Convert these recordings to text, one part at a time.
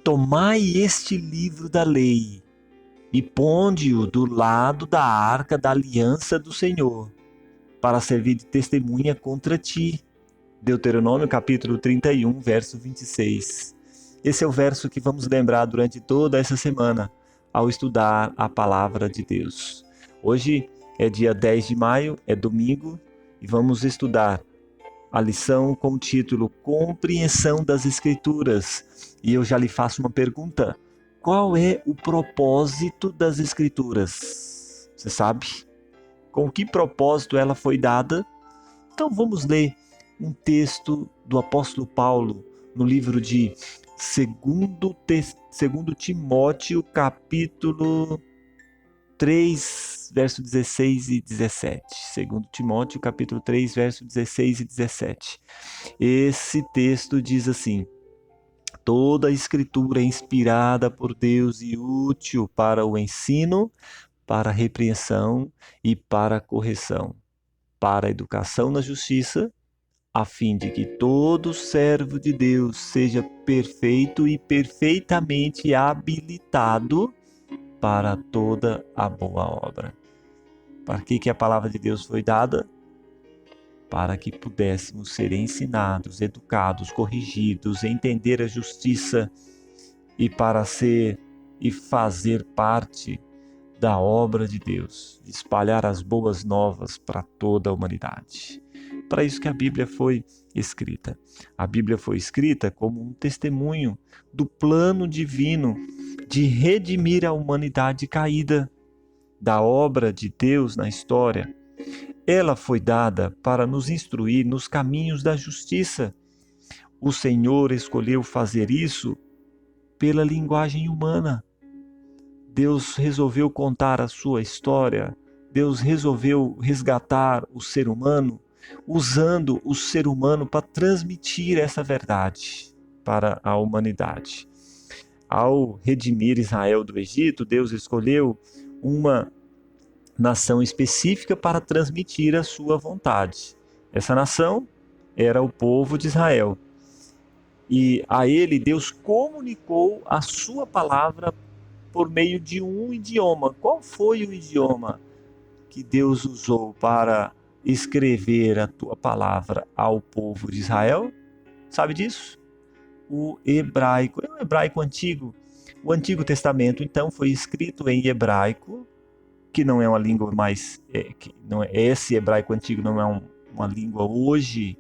tomai este livro da lei e ponde-o do lado da arca da aliança do Senhor, para servir de testemunha contra ti. Deuteronômio capítulo 31, verso 26. Esse é o verso que vamos lembrar durante toda essa semana, ao estudar a palavra de Deus. Hoje é dia 10 de maio, é domingo, e vamos estudar a lição com o título Compreensão das Escrituras. E eu já lhe faço uma pergunta: qual é o propósito das Escrituras? Você sabe? Com que propósito ela foi dada? Então vamos ler um texto do apóstolo Paulo no livro de 2 Timóteo, capítulo 3, verso 16 e 17. 2 Timóteo, capítulo 3, verso 16 e 17. Esse texto diz assim: toda a escritura é inspirada por Deus e útil para o ensino, para a repreensão e para a correção, para a educação na justiça, a fim de que todo servo de Deus seja perfeito e perfeitamente habilitado para toda a boa obra. Para que a palavra de Deus foi dada? Para que pudéssemos ser ensinados, educados, corrigidos, entender a justiça e para ser e fazer parte da obra de Deus, de espalhar as boas novas para toda a humanidade. Para isso que a Bíblia foi escrita. A Bíblia foi escrita como um testemunho do plano divino de redimir a humanidade caída, da obra de Deus na história. Ela foi dada para nos instruir nos caminhos da justiça. O Senhor escolheu fazer isso pela linguagem humana. Deus resolveu contar a sua história. Deus resolveu resgatar o ser humano, usando o ser humano para transmitir essa verdade para a humanidade. Ao redimir Israel do Egito, Deus escolheu uma nação específica para transmitir a sua vontade. Essa nação era o povo de Israel. E a ele Deus comunicou a sua palavra por meio de um idioma. Qual foi o idioma que Deus usou para escrever a tua palavra ao povo de Israel? Sabe disso? O hebraico. É o hebraico antigo. O Antigo Testamento, então, foi escrito em hebraico, que não é uma língua mais... esse hebraico antigo não é uma língua hoje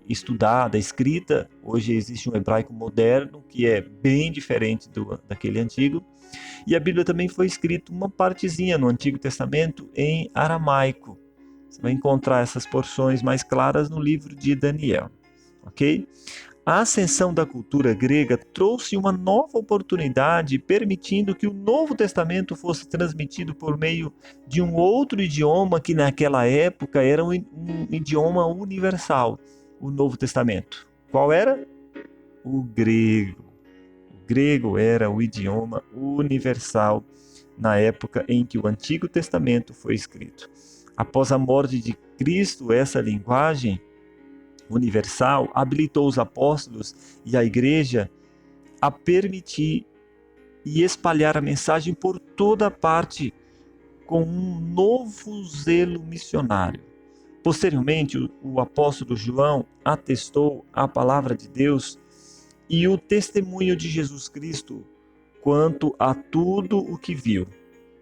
estudada, escrita. Hoje existe um hebraico moderno, que é bem diferente daquele antigo. E a Bíblia também foi escrita uma partezinha no Antigo Testamento em aramaico. Você vai encontrar essas porções mais claras no livro de Daniel, ok? A ascensão da cultura grega trouxe uma nova oportunidade, permitindo que o Novo Testamento fosse transmitido por meio de um outro idioma que naquela época era um idioma universal, o Novo Testamento. Qual era? O grego. O grego era o idioma universal na época em que o Antigo Testamento foi escrito. Após a morte de Cristo, essa linguagem universal habilitou os apóstolos e a igreja a permitir e espalhar a mensagem por toda parte com um novo zelo missionário. Posteriormente, o apóstolo João atestou a palavra de Deus e o testemunho de Jesus Cristo quanto a tudo o que viu.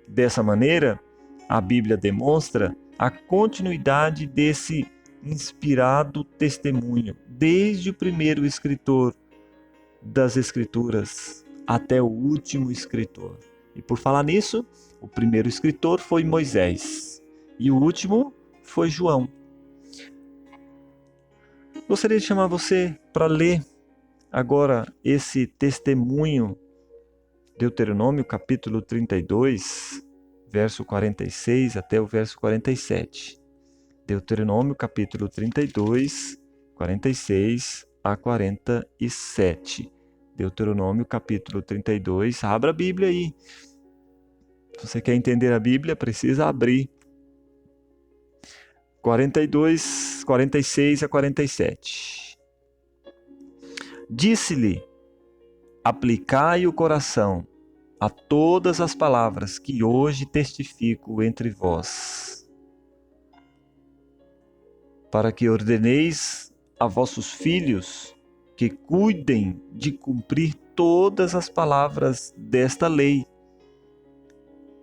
Dessa maneira, a Bíblia demonstra a continuidade desse inspirado testemunho, desde o primeiro escritor das Escrituras até o último escritor. E por falar nisso, o primeiro escritor foi Moisés e o último foi João. Gostaria de chamar você para ler agora esse testemunho, Deuteronômio capítulo 32, verso 46 até o verso 47. Deuteronômio capítulo 32, 46 a 47. Deuteronômio capítulo 32, abra a Bíblia aí. Se você quer entender a Bíblia, precisa abrir. 42, 46 a 47. Disse-lhe aplicai o coração a todas as palavras que hoje testifico entre vós, para que ordeneis a vossos filhos que cuidem de cumprir todas as palavras desta lei,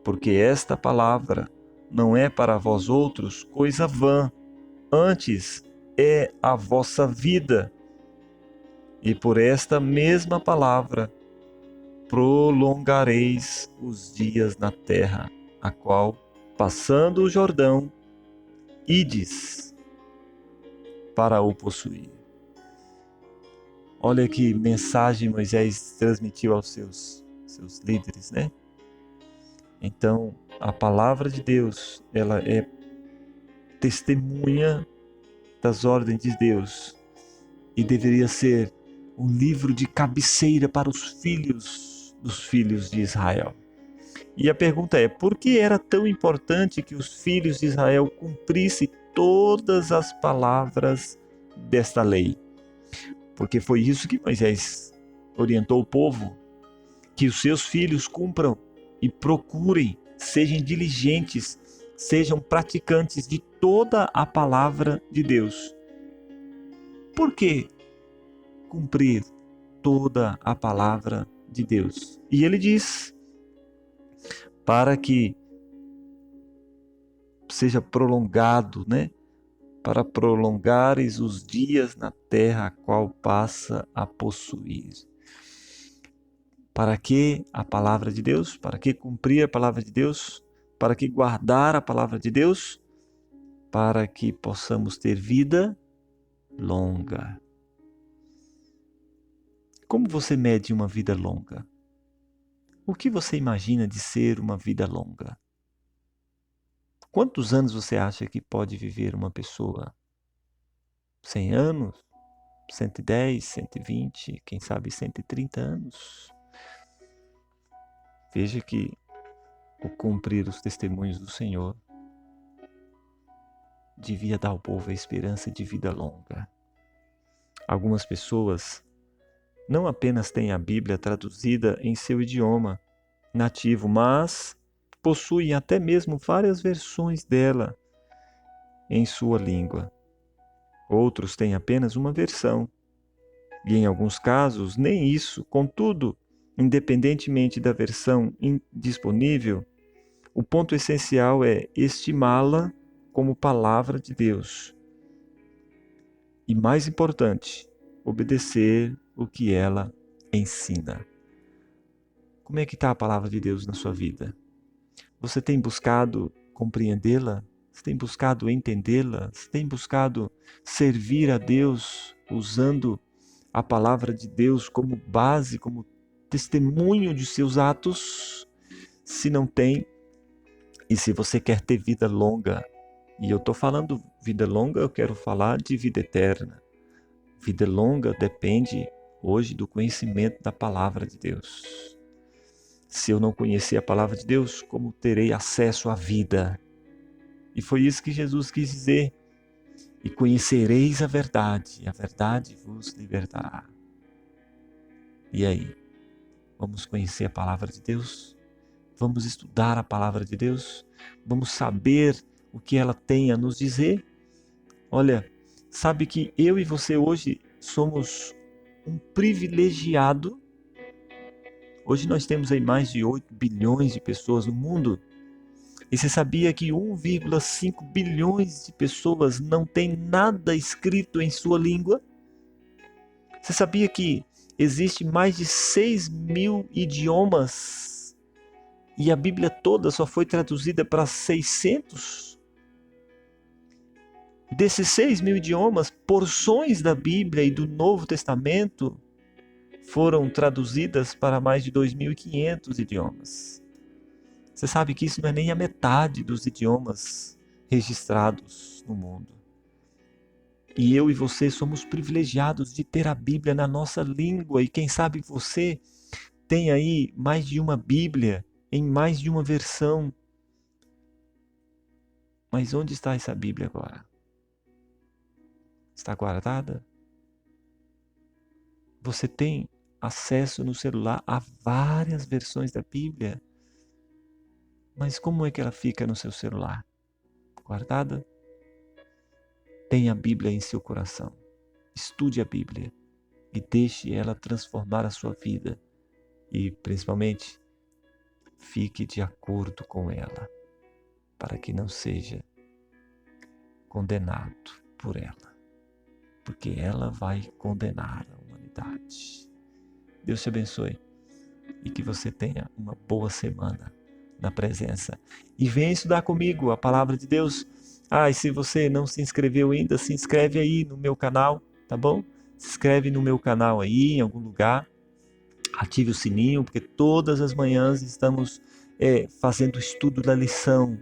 porque esta palavra não é para vós outros coisa vã, antes é a vossa vida, e por esta mesma palavra prolongareis os dias na terra, a qual, passando o Jordão, ides para o possuir. Olha que mensagem Moisés transmitiu aos seus líderes, né? Então, a palavra de Deus, ela é testemunha das ordens de Deus e deveria ser um livro de cabeceira para os filhos dos filhos de Israel. E a pergunta é, por que era tão importante que os filhos de Israel cumprissem todas as palavras desta lei? Porque foi isso que Moisés orientou o povo, que os seus filhos cumpram e procurem, sejam diligentes, sejam praticantes de toda a palavra de Deus. Por que cumprir toda a palavra de Deus? E ele diz, para que seja prolongado, né? Para prolongares os dias na terra a qual passa a possuir. Para que a palavra de Deus? Para que cumprir a palavra de Deus? Para que guardar a palavra de Deus? Para que possamos ter vida longa. Como você mede uma vida longa? O que você imagina de ser uma vida longa? Quantos anos você acha que pode viver uma pessoa? 100 anos? 110, 120, quem sabe 130 anos? Veja que o cumprir os testemunhos do Senhor devia dar ao povo a esperança de vida longa. Algumas pessoas não apenas têm a Bíblia traduzida em seu idioma nativo, mas possuem até mesmo várias versões dela em sua língua. Outros têm apenas uma versão, e em alguns casos nem isso. Contudo, independentemente da versão disponível, o ponto essencial é estimá-la como palavra de Deus. E mais importante, obedecer o que ela ensina. Como é que está a palavra de Deus na sua vida? Você tem buscado compreendê-la? Você tem buscado entendê-la? Você tem buscado servir a Deus usando a palavra de Deus como base, como testemunho de seus atos? Se não tem, e se você quer ter vida longa, e eu estou falando vida longa, eu quero falar de vida eterna. Vida longa depende hoje do conhecimento da palavra de Deus. Se eu não conhecer a palavra de Deus, como terei acesso à vida? E foi isso que Jesus quis dizer. E conhecereis a verdade vos libertará. E aí? Vamos conhecer a palavra de Deus? Vamos estudar a palavra de Deus? Vamos saber o que ela tem a nos dizer? Olha, sabe que eu e você hoje somos um privilegiado. Hoje nós temos aí mais de 8 bilhões de pessoas no mundo. E você sabia que 1,5 bilhões de pessoas não tem nada escrito em sua língua? Você sabia que existe mais de 6.000 idiomas e a Bíblia toda só foi traduzida para 600? Desses 6.000 idiomas, porções da Bíblia e do Novo Testamento foram traduzidas para mais de 2.500 idiomas. Você sabe que isso não é nem a metade dos idiomas registrados no mundo. E eu e você somos privilegiados de ter a Bíblia na nossa língua. E quem sabe você tem aí mais de uma Bíblia, em mais de uma versão. Mas onde está essa Bíblia agora? Está guardada? Você tem acesso no celular a várias versões da Bíblia. Mas como é que ela fica no seu celular? Guardada? Tenha a Bíblia em seu coração. Estude a Bíblia e deixe ela transformar a sua vida. E, principalmente, fique de acordo com ela, para que não seja condenado por ela, porque ela vai condenar a humanidade. Deus te abençoe e que você tenha uma boa semana na presença. E venha estudar comigo a palavra de Deus. E se você não se inscreveu ainda, se inscreve aí no meu canal, tá bom? Se inscreve no meu canal aí, em algum lugar. Ative o sininho, porque todas as manhãs estamos fazendo estudo da lição,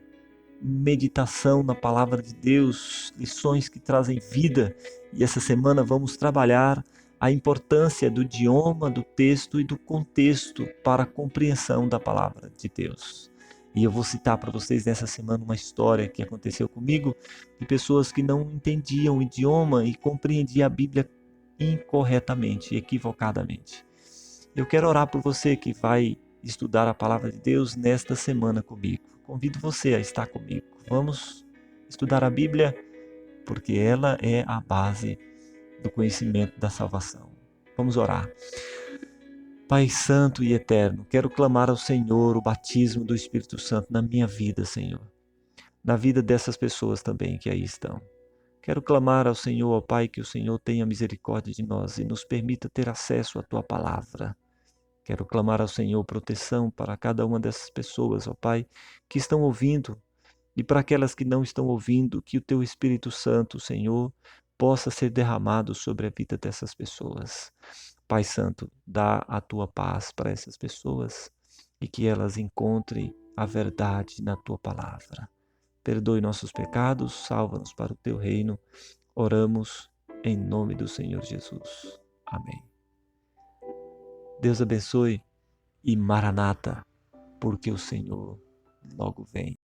meditação na palavra de Deus, lições que trazem vida. E essa semana vamos trabalhar a importância do idioma, do texto e do contexto para a compreensão da palavra de Deus. E eu vou citar para vocês nessa semana uma história que aconteceu comigo de pessoas que não entendiam o idioma e compreendiam a Bíblia incorretamente, equivocadamente. Eu quero orar por você que vai estudar a palavra de Deus nesta semana comigo. Convido você a estar comigo. Vamos estudar a Bíblia, porque ela é a base do conhecimento da salvação. Vamos orar. Pai Santo e Eterno, quero clamar ao Senhor o batismo do Espírito Santo na minha vida, Senhor. Na vida dessas pessoas também que aí estão. Quero clamar ao Senhor, ó Pai, que o Senhor tenha misericórdia de nós e nos permita ter acesso à Tua palavra. Quero clamar ao Senhor proteção para cada uma dessas pessoas, ó Pai, que estão ouvindo, e para aquelas que não estão ouvindo, que o Teu Espírito Santo, Senhor, possa ser derramado sobre a vida dessas pessoas. Pai Santo, dá a Tua paz para essas pessoas e que elas encontrem a verdade na Tua palavra. Perdoe nossos pecados, salva-nos para o Teu reino. Oramos em nome do Senhor Jesus. Amém. Deus abençoe e Maranata, porque o Senhor logo vem.